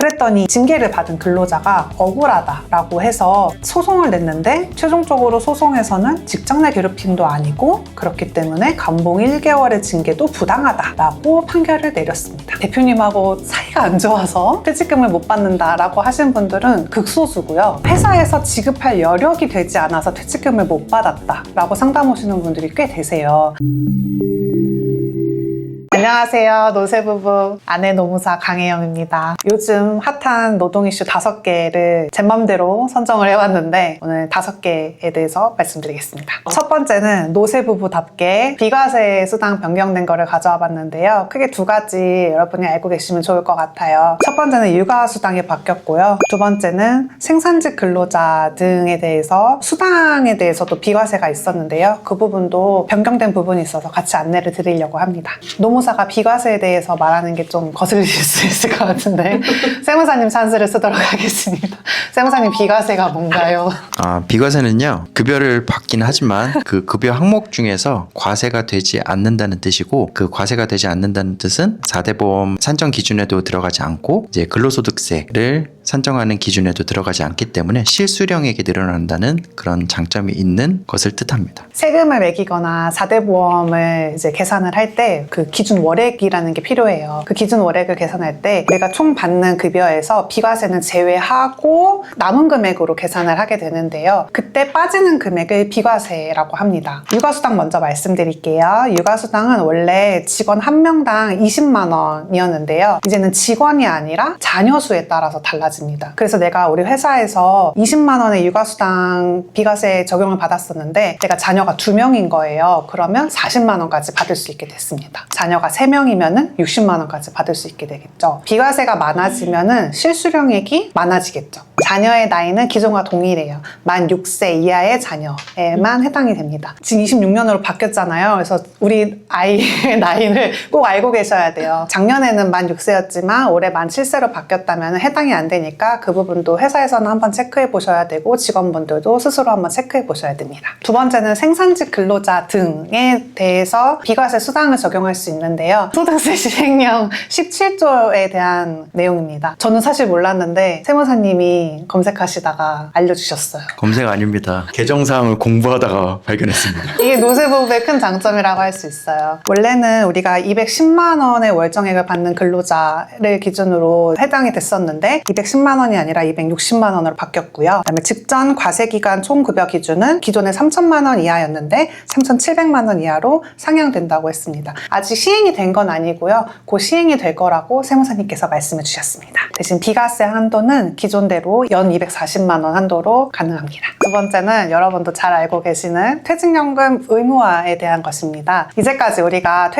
그랬더니 징계를 받은 근로자가 억울하다라고 해서 소송을 냈는데 최종적으로 소송에서는 직장 내 괴롭힘도 아니고 그렇기 때문에 감봉 1개월의 징계도 부당하다라고 판결을 내렸습니다. 대표님하고 사이가 안 좋아서 퇴직금을 못 받는다라고 하신 분들은 극소수고요. 회사에서 지급할 여력이 되지 않아서 퇴직금을 못 받았다라고 상담 오시는 분들이 꽤 되세요. 안녕하세요. 노세부부 아내 노무사 강혜영입니다. 요즘 핫한 노동 이슈 5개를 제 맘대로 선정을 해왔는데 오늘 5개에 대해서 말씀드리겠습니다. 첫 번째는 노세부부답게 비과세 수당 변경된 거를 가져와 봤는데요. 크게 2가지 여러분이 알고 계시면 좋을 것 같아요. 첫 번째는 육아수당이 바뀌었고요. 두 번째는 생산직 근로자 등에 대해서 수당에 대해서도 비과세가 있었는데요. 그 부분도 변경된 부분이 있어서 같이 안내를 드리려고 합니다. 노무사가 비과세에 대해서 말하는 게 좀 거슬리실 수 있을 것 같은데 세무사님 찬스를 쓰도록 하겠습니다. 세무사님, 비과세가 뭔가요? 비과세는요, 급여를 받긴 하지만 그 급여 항목 중에서 과세가 되지 않는다는 뜻이고, 그 과세가 되지 않는다는 뜻은 4대 보험 산정 기준에도 들어가지 않고 이제 근로소득세를 산정하는 기준에도 들어가지 않기 때문에 실수령액이 늘어난다는 그런 장점이 있는 것을 뜻합니다. 세금을 매기거나 4대 보험을 이제 계산을 할 때 그 기준 월액이라는 게 필요해요. 그 기준 월액을 계산할 때 내가 총 받는 급여에서 비과세는 제외하고 남은 금액으로 계산을 하게 되는데요. 그때 빠지는 금액을 비과세라고 합니다. 육아수당 먼저 말씀드릴게요. 육아수당은 원래 직원 1명당 20만 원이었는데요. 이제는 직원이 아니라 자녀 수에 따라서 달라집니다. 그래서 내가 우리 회사에서 20만 원의 육아수당 비과세 적용을 받았었는데 내가 자녀가 2명인 거예요. 그러면 40만 원까지 받을 수 있게 됐습니다. 자녀가 3명이면은 60만 원까지 받을 수 있게 되겠죠. 비과세가 많아지면은 실수령액이 많아지겠죠. 자녀의 나이는 기존과 동일해요. 만 6세 이하의 자녀에만 해당이 됩니다. 지금 26년으로 바뀌었잖아요. 그래서 우리 아이의 나이를 꼭 알고 계셔야 돼요. 작년에는 만 6세였지만 올해 만 7세로 바뀌었다면 해당이 안 되니까 그 부분도 회사에서는 한번 체크해 보셔야 되고 직원분들도 스스로 한번 체크해 보셔야 됩니다. 두 번째는 생산직 근로자 등에 대해서 비과세 수당을 적용할 수 있는데요. 소득세 시행령 17조에 대한 내용입니다. 저는 사실 몰랐는데 세무사님이 검색하시다가 알려주셨어요. 검색 아닙니다. 개정사항을 공부하다가 발견했습니다. 이게 노세부부의 큰 장점이라고 할 수 있어요. 원래는 우리가 210만 원의 월정액을 받는 근로자를 기준으로 해당이 됐었는데 210만 원이 아니라 260만 원으로 바뀌었고요. 그다음에 직전 과세기간 총급여 기준은 기존에 3천만 원 이하였는데 3,700만 원 이하로 상향된다고 했습니다. 아직 시행이 된 건 아니고요. 곧 시행이 될 거라고 세무사님께서 말씀해 주셨습니다. 대신 비과세 한도는 기존대로 연 240만 원 한도로 가능합니다. 두 번째는 여러분도 잘 알고 계시는 퇴직연금 의무화에 대한 것입니다. 이제까지 우리가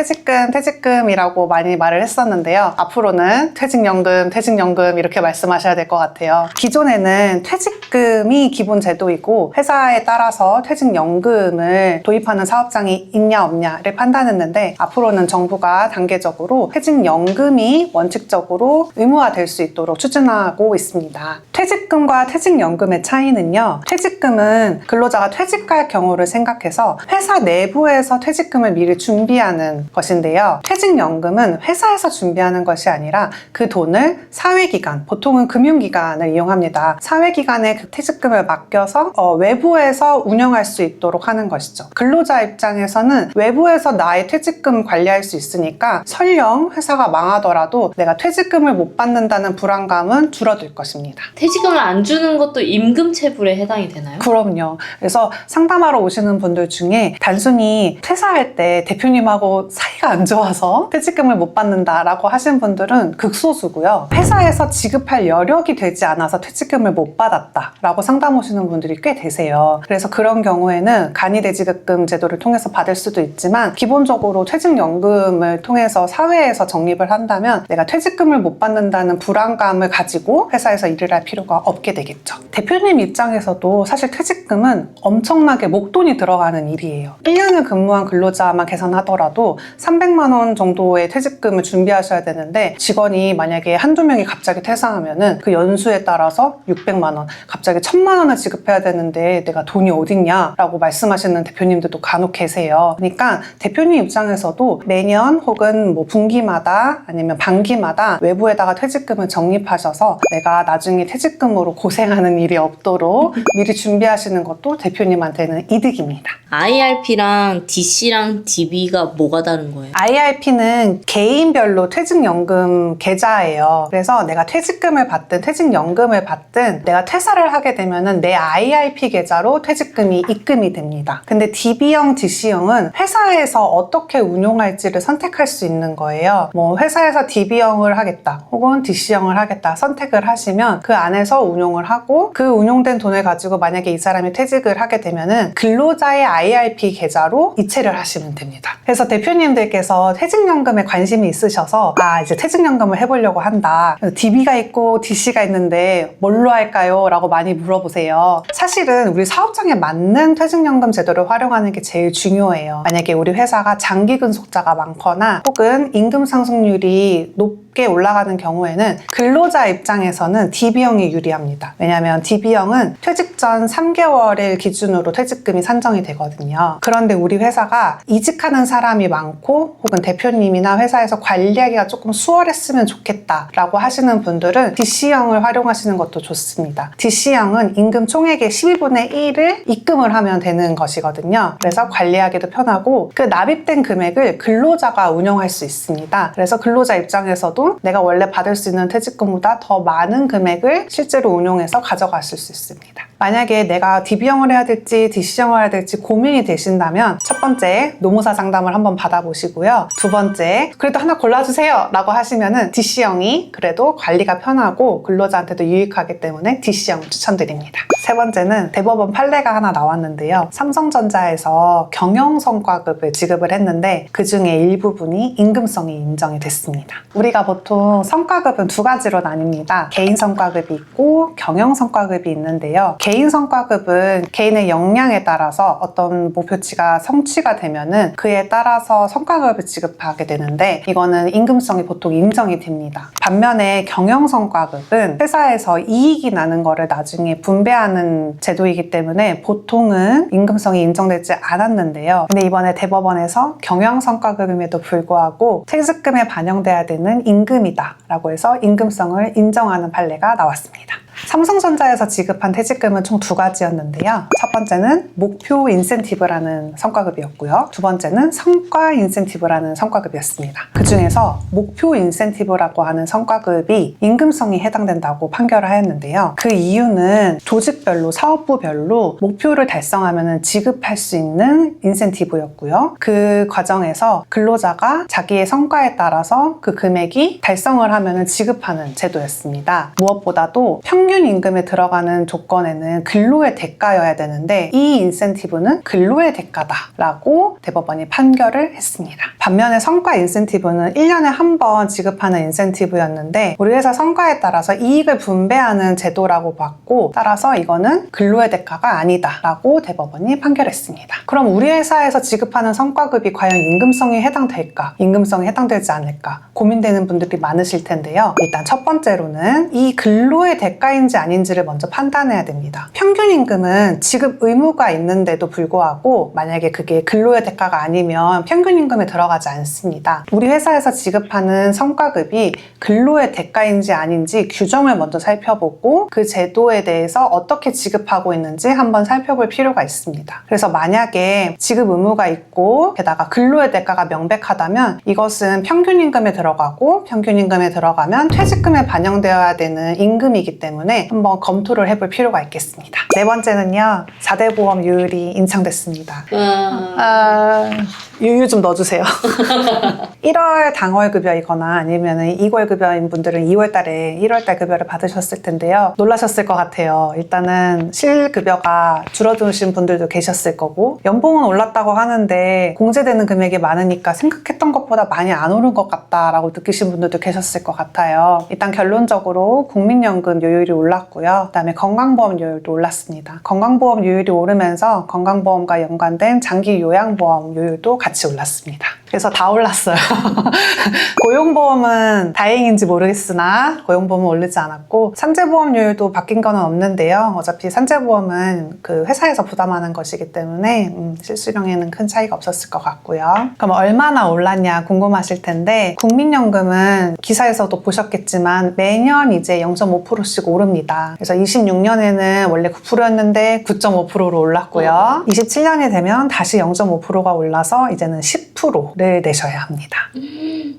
퇴직금이라고 많이 말을 했었는데요. 앞으로는 퇴직연금 이렇게 말씀하셔야 될 것 같아요. 기존에는 퇴직금이 기본 제도이고 회사에 따라서 퇴직연금을 도입하는 사업장이 있냐 없냐를 판단했는데 앞으로는 정부가 단계적으로 퇴직연금이 원칙적으로 의무화될 수 있도록 추진하고 있습니다. 퇴직금과 퇴직연금의 차이는요. 퇴직금은 근로자가 퇴직할 경우를 생각해서 회사 내부에서 퇴직금을 미리 준비하는 것인데요. 퇴직연금은 회사에서 준비하는 것이 아니라 그 돈을 사회기관, 보통은 금융기관을 이용합니다. 사회기관에 그 퇴직금을 맡겨서 외부에서 운영할 수 있도록 하는 것이죠. 근로자 입장에서는 외부에서 나의 퇴직금 관리할 수 있으니까 설령 회사가 망하더라도 내가 퇴직금을 못 받는다는 불안감은 줄어들 것입니다. 퇴직금을 안 주는 것도 임금체불에 해당이 되나요? 그럼요. 그래서 상담하러 오시는 분들 중에 단순히 퇴사할 때 대표님하고 사이가 안 좋아서 퇴직금을 못 받는다라고 하신 분들은 극소수고요. 회사에서 지급할 여력이 되지 않아서 퇴직금을 못 받았다라고 상담 오시는 분들이 꽤 되세요. 그래서 그런 경우에는 간이대지급금 제도를 통해서 받을 수도 있지만 기본적으로 퇴직연금을 통해서 사회에서 적립을 한다면 내가 퇴직금을 못 받는다는 불안감을 가지고 회사에서 일을 할 필요가 없게 되겠죠. 대표님 입장에서도 사실 퇴직금은 엄청나게 목돈이 들어가는 일이에요. 1년을 근무한 근로자만 계산하더라도 300만 원 정도의 퇴직금을 준비하셔야 되는데 직원이 만약에 한두 명이 갑자기 퇴사하면은 그 연수에 따라서 600만 원, 갑자기 1000만 원을 지급해야 되는데 내가 돈이 어딨냐라고 말씀하시는 대표님들도 간혹 계세요. 그러니까 대표님 입장에서도 매년 매년 혹은 뭐 분기마다 아니면 반기마다 외부에다가 퇴직금을 적립하셔서 내가 나중에 퇴직금으로 고생하는 일이 없도록 미리 준비하시는 것도 대표님한테는 이득입니다. IRP랑 DC랑 DB가 뭐가 다른 거예요? IRP는 개인별로 퇴직연금 계좌예요. 그래서 내가 퇴직금을 받든 퇴직연금을 받든 내가 퇴사를 하게 되면은 내 IRP 계좌로 퇴직금이 입금이 됩니다. 근데 DB형, DC형은 회사에서 어떻게 운용할지를 선택할 수 있는 거예요. 뭐 회사에서 DB형을 하겠다 혹은 DC형을 하겠다 선택을 하시면 그 안에서 운용을 하고 그 운용된 돈을 가지고 만약에 이 사람이 퇴직을 하게 되면은 근로자의 IRP 계좌로 이체를 하시면 됩니다. 그래서 대표님들께서 퇴직연금에 관심이 있으셔서 이제 퇴직연금을 해보려고 한다. DB가 있고 DC가 있는데 뭘로 할까요? 라고 많이 물어보세요. 사실은 우리 사업장에 맞는 퇴직연금 제도를 활용하는 게 제일 중요해요. 만약에 우리 회사가 장기 근속자가 많거나 혹은 임금 상승률이 높게 올라가는 경우에는 근로자 입장에서는 DB형이 유리합니다. 왜냐하면 DB형은 퇴직 전 3개월을 기준으로 퇴직금이 산정이 되거든요. 그런데 우리 회사가 이직하는 사람이 많고 혹은 대표님이나 회사에서 관리하기가 조금 수월했으면 좋겠다라고 하시는 분들은 DC형을 활용하시는 것도 좋습니다. DC형은 임금 총액의 12분의 1을 입금을 하면 되는 것이거든요. 그래서 관리하기도 편하고 그 납입된 금액을 근로자가 운영할 수 있습니다. 그래서 근로자 입장에서도 내가 원래 받을 수 있는 퇴직금보다 더 많은 금액을 실제로 운용해서 가져가실 수 있습니다. 만약에 내가 DB형을 해야 될지 DC형을 해야 될지 고민이 되신다면 첫 번째 노무사 상담을 한번 받아보시고요. 두 번째 그래도 하나 골라주세요 라고 하시면은 DC형이 그래도 관리가 편하고 근로자한테도 유익하기 때문에 DC형을 추천드립니다. 세 번째는 대법원 판례가 하나 나왔는데요. 삼성전자에서 경영성과급을 지급을 했는데 그 중에 일부분이 임금성이 인정이 됐습니다. 우리가 보통 성과급은 두 가지로 나뉩니다. 개인성과급이 있고 경영성과급이 있는데요. 개인성과급은 개인의 역량에 따라서 어떤 목표치가 성취가 되면은 그에 따라서 성과급을 지급하게 되는데 이거는 임금성이 보통 인정이 됩니다. 반면에 경영성과급은 회사에서 이익이 나는 거를 나중에 분배하는 제도이기 때문에 보통은 임금성이 인정되지 않았는데요. 근데 이번에 대법원에서 경영성과급임에도 불구하고 퇴직금에 반영돼야 되는 임금이다 라고 해서 임금성을 인정하는 판례가 나왔습니다. 삼성전자에서 지급한 퇴직금은 총 두 가지였는데요. 첫 번째는 목표 인센티브라는 성과급이었고요. 두 번째는 성과 인센티브라는 성과급이었습니다. 그 중에서 목표 인센티브라고 하는 성과급이 임금성이 해당된다고 판결을 하였는데요. 그 이유는 조직별로 사업부별로 목표를 달성하면 지급할 수 있는 인센티브였고요. 그 과정에서 근로자가 자기의 성과에 따라서 그 금액이 달성을 하면 지급하는 제도였습니다. 무엇보다도 평균 임금에 들어가는 조건에는 근로의 대가여야 되는데 이 인센티브는 근로의 대가다라고 대법원이 판결을 했습니다. 반면에 성과 인센티브는 1년에 한 번 지급하는 인센티브였는데 우리 회사 성과에 따라서 이익을 분배하는 제도라고 봤고 따라서 이거는 근로의 대가가 아니다라고 대법원이 판결했습니다. 그럼 우리 회사에서 지급하는 성과급이 과연 임금성에 해당될까? 임금성에 해당되지 않을까? 고민되는 분들이 많으실 텐데요. 일단 첫 번째로는 이 근로의 대가인지 아닌지를 먼저 판단해야 됩니다. 평균 임금은 지급 의무가 있는데도 불구하고 만약에 그게 근로의 대가가 아니면 평균 임금에 들어가지 않습니다. 우리 회사에서 지급하는 성과급이 근로의 대가인지 아닌지 규정을 먼저 살펴보고 그 제도에 대해서 어떻게 지급하고 있는지 한번 살펴볼 필요가 있습니다. 그래서 만약에 지급 의무가 있고 게다가 근로의 대가가 명백하다면 이것은 평균 임금에 들어가고 평균 임금에 들어가면 퇴직금에 반영되어야 되는 임금이기 때문에 한번 검토를 해볼 필요가 있겠습니다. 네 번째는요. 4대 보험 유율이 인상됐습니다. 유유 좀 넣어주세요. 1월 당월급여이거나 아니면 2월급여인 분들은 2월달에 1월달 급여를 받으셨을 텐데요. 놀라셨을 것 같아요. 일단은 실급여가 줄어드신 분들도 계셨을 거고 연봉은 올랐다고 하는데 공제되는 금액이 많으니까 생각했던 것보다 많이 안 오른 것 같다라고 느끼신 분들도 계셨을 것 같아요. 일단 결론적으로 국민연금 요율이 올랐고요. 그다음에 건강보험료율도 올랐습니다. 건강보험료율이 오르면서 건강보험과 연관된 장기 요양보험료율도 같이 올랐습니다. 그래서 다 올랐어요. 고용보험은 다행인지 모르겠으나 고용보험은 오르지 않았고 산재보험료율도 바뀐 건 없는데요. 어차피 산재보험은 그 회사에서 부담하는 것이기 때문에 실수령에는 큰 차이가 없었을 것 같고요. 그럼 얼마나 올랐냐 궁금하실 텐데 국민연금은 기사에서도 보셨겠지만 매년 이제 0.5%씩 오릅니다. 그래서 26년에는 원래 9%였는데 9.5%로 올랐고요. 27년이 되면 다시 0.5%가 올라서 이제는 10%를 내셔야 합니다.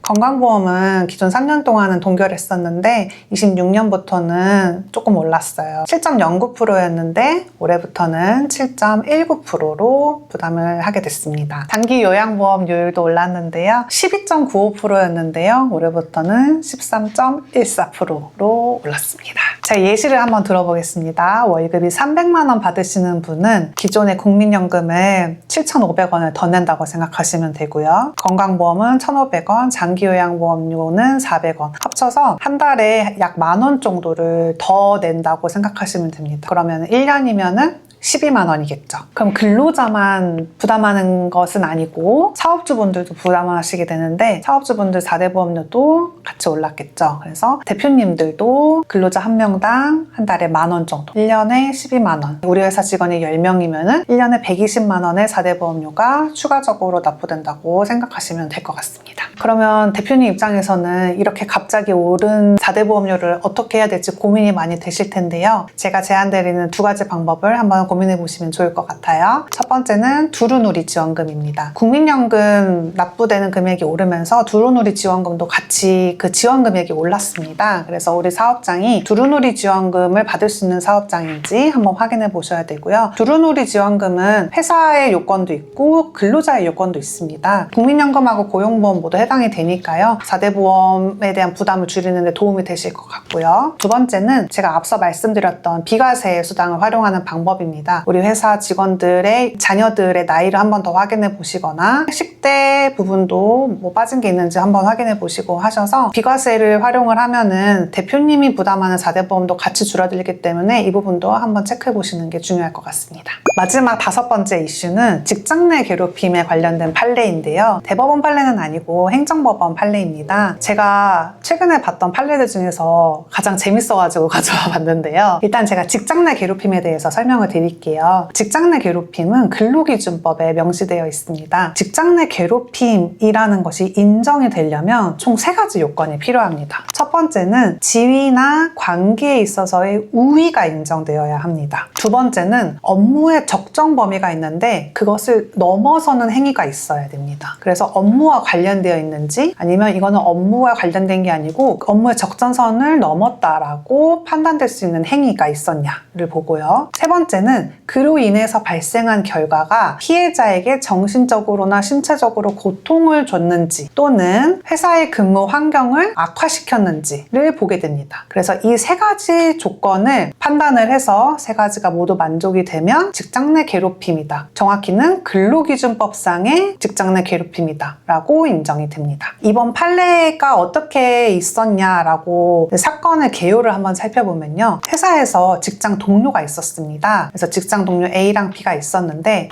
건강보험은 기존 3년 동안은 동결했었는데 26년부터는 조금 올랐어요. 7.09%였는데 올해부터는 7.19%로 부담을 하게 됐습니다. 단기 요양보험료율도 올랐는데요. 12.95%였는데요. 올해부터는 13.14%로 올랐습니다. 자, 예시를 한번 들어보겠습니다. 월급이 300만 원 받으시는 분은 기존의 국민연금을 7,500원을 더 낸다고 생각하시면 되고요. 건강보험은 1,500원, 장기요양보험료는 400원. 합쳐서 한 달에 약 10,000원 정도를 더 낸다고 생각하시면 됩니다. 그러면 1년이면은 12만 원이겠죠. 그럼 근로자만 부담하는 것은 아니고 사업주분들도 부담하시게 되는데 사업주분들 4대 보험료도 같이 올랐겠죠. 그래서 대표님들도 근로자 한 명당 한 달에 10,000원 정도, 1년에 12만 원. 우리 회사 직원이 10명이면은 1년에 120만 원의 4대 보험료가 추가적으로 납부된다고 생각하시면 될 것 같습니다. 그러면 대표님 입장에서는 이렇게 갑자기 오른 4대 보험료를 어떻게 해야 될지 고민이 많이 되실 텐데요. 제가 제안드리는 두 가지 방법을 한번 고민해 보시면 좋을 것 같아요. 첫 번째는 두루누리 지원금입니다. 국민연금 납부되는 금액이 오르면서 두루누리 지원금도 같이 그 지원 금액이 올랐습니다. 그래서 우리 사업장이 두루누리 지원금을 받을 수 있는 사업장인지 한번 확인해 보셔야 되고요. 두루누리 지원금은 회사의 요건도 있고 근로자의 요건도 있습니다. 국민연금하고 고용보험 모두 해당이 되니까요. 4대 보험에 대한 부담을 줄이는 데 도움이 되실 것 같고요. 두 번째는 제가 앞서 말씀드렸던 비과세 수당을 활용하는 방법입니다. 우리 회사 직원들의 자녀들의 나이를 한번 더 확인해 보시거나 10대 부분도 뭐 빠진 게 있는지 한번 확인해 보시고 하셔서 비과세를 활용을 하면은 대표님이 부담하는 4대 보험도 같이 줄어들기 때문에 이 부분도 한번 체크해 보시는 게 중요할 것 같습니다. 마지막 5번째 이슈는 직장 내 괴롭힘에 관련된 판례인데요. 대법원 판례는 아니고 행정법원 판례입니다. 제가 최근에 봤던 판례들 중에서 가장 재밌어가지고 가져와 봤는데요. 일단 제가 직장 내 괴롭힘에 대해서 설명을 드릴게요. 직장 내 괴롭힘은 근로기준법에 명시되어 있습니다. 직장 내 괴롭힘이라는 것이 인정이 되려면 총 3가지 요건이 필요합니다. 첫 번째는 지위나 관계에 있어서의 우위가 인정되어야 합니다. 두 번째는 업무의 적정 범위가 있는데 그것을 넘어서는 행위가 있어야 됩니다. 그래서 업무와 관련되어 있는지 아니면 이거는 업무와 관련된 게 아니고 업무의 적정선을 넘었다라고 판단될 수 있는 행위가 있었냐를 보고요. 세 번째는 그로 인해서 발생한 결과가 피해자에게 정신적으로나 신체적으로 고통을 줬는지 또는 회사의 근무 환경을 악화시켰는지를 보게 됩니다. 그래서 이 3가지 조건을 판단을 해서 3가지가 모두 만족이 되면 직장 내 괴롭힘이다. 정확히는 근로기준법상의 직장 내 괴롭힘이다 라고 인정이 됩니다. 이번 판례가 어떻게 있었냐라고 사건의 개요를 한번 살펴보면요. 회사에서 직장 동료가 있었습니다. 그래서 직장 동료 A랑 B가 있었는데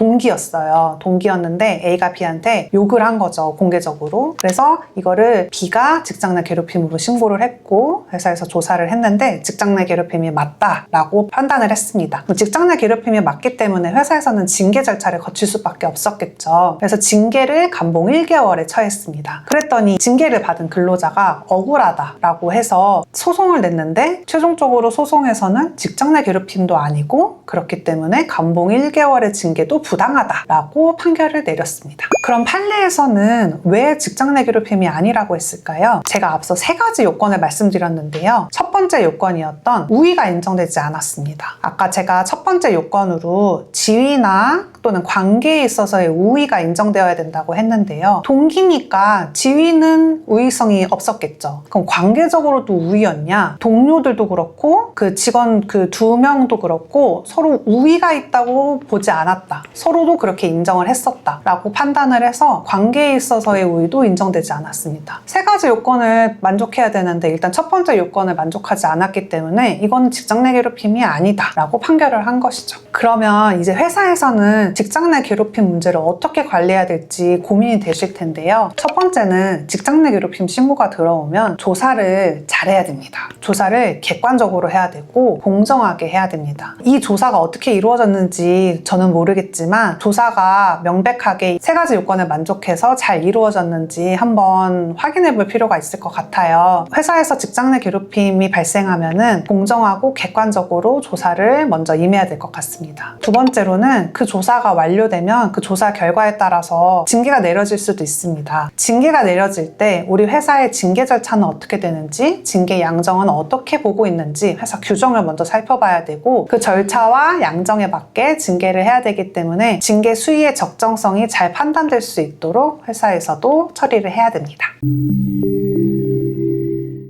동기였는데 A가 B한테 욕을 한 거죠. 공개적으로. 그래서 이거를 B가 직장 내 괴롭힘으로 신고를 했고 회사에서 조사를 했는데 직장 내 괴롭힘이 맞다라고 판단을 했습니다. 직장 내 괴롭힘이 맞기 때문에 회사에서는 징계 절차를 거칠 수밖에 없었겠죠. 그래서 징계를 감봉 1개월에 처했습니다. 그랬더니 징계를 받은 근로자가 억울하다라고 해서 소송을 냈는데 최종적으로 소송에서는 직장 내 괴롭힘도 아니고 그렇기 때문에 감봉 1개월의 징계도 부당하다라고 판결을 내렸습니다. 그럼 판례에서는 왜 직장 내 괴롭힘이 아니라고 했을까요? 제가 앞서 3가지 요건을 말씀드렸는데요. 첫 번째 요건이었던 우위가 인정되지 않았습니다. 아까 제가 첫 번째 요건으로 지위나 또는 관계에 있어서의 우위가 인정되어야 된다고 했는데요. 동기니까 지위는 우위성이 없었겠죠. 그럼 관계적으로도 우위였냐? 동료들도 그렇고 그 직원 그 2명도 그렇고 서로 우위가 있다고 보지 않았다. 서로도 그렇게 인정을 했었다 라고 판단을 해서 관계에 있어서의 우위도 인정되지 않았습니다. 3가지 요건을 만족해야 되는데 일단 첫 번째 요건을 만족하지 않았기 때문에 이건 직장 내 괴롭힘이 아니다 라고 판결을 한 것이죠. 그러면 이제 회사에서는 직장 내 괴롭힘 문제를 어떻게 관리해야 될지 고민이 되실 텐데요. 첫 번째는 직장 내 괴롭힘 신고가 들어오면 조사를 잘해야 됩니다. 조사를 객관적으로 해야 되고 공정하게 해야 됩니다. 이 조사가 어떻게 이루어졌는지 저는 모르겠지만 조사가 명백하게 3가지 요건을 만족해서 잘 이루어졌는지 한번 확인해 볼 필요가 있을 것 같아요. 회사에서 직장 내 괴롭힘이 발생하면은 공정하고 객관적으로 조사를 먼저 임해야 될 것 같습니다. 두 번째로는 그 조사가 완료되면 그 조사 결과에 따라서 징계가 내려질 수도 있습니다. 징계가 내려질 때 우리 회사의 징계 절차는 어떻게 되는지, 징계 양정은 어떻게 보고 있는지 회사 규정을 먼저 살펴봐야 되고 그 절차와 양정에 맞게 징계를 해야 되기 때문에 징계 수위의 적정성이 잘 판단될 수 있도록 회사에서도 처리를 해야 됩니다.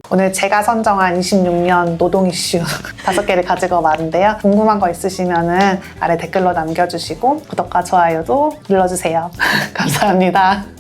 오늘 제가 선정한 26년 노동 이슈 5개를 가지고 왔는데요. 궁금한 거 있으시면 아래 댓글로 남겨주시고 구독과 좋아요도 눌러주세요. 감사합니다.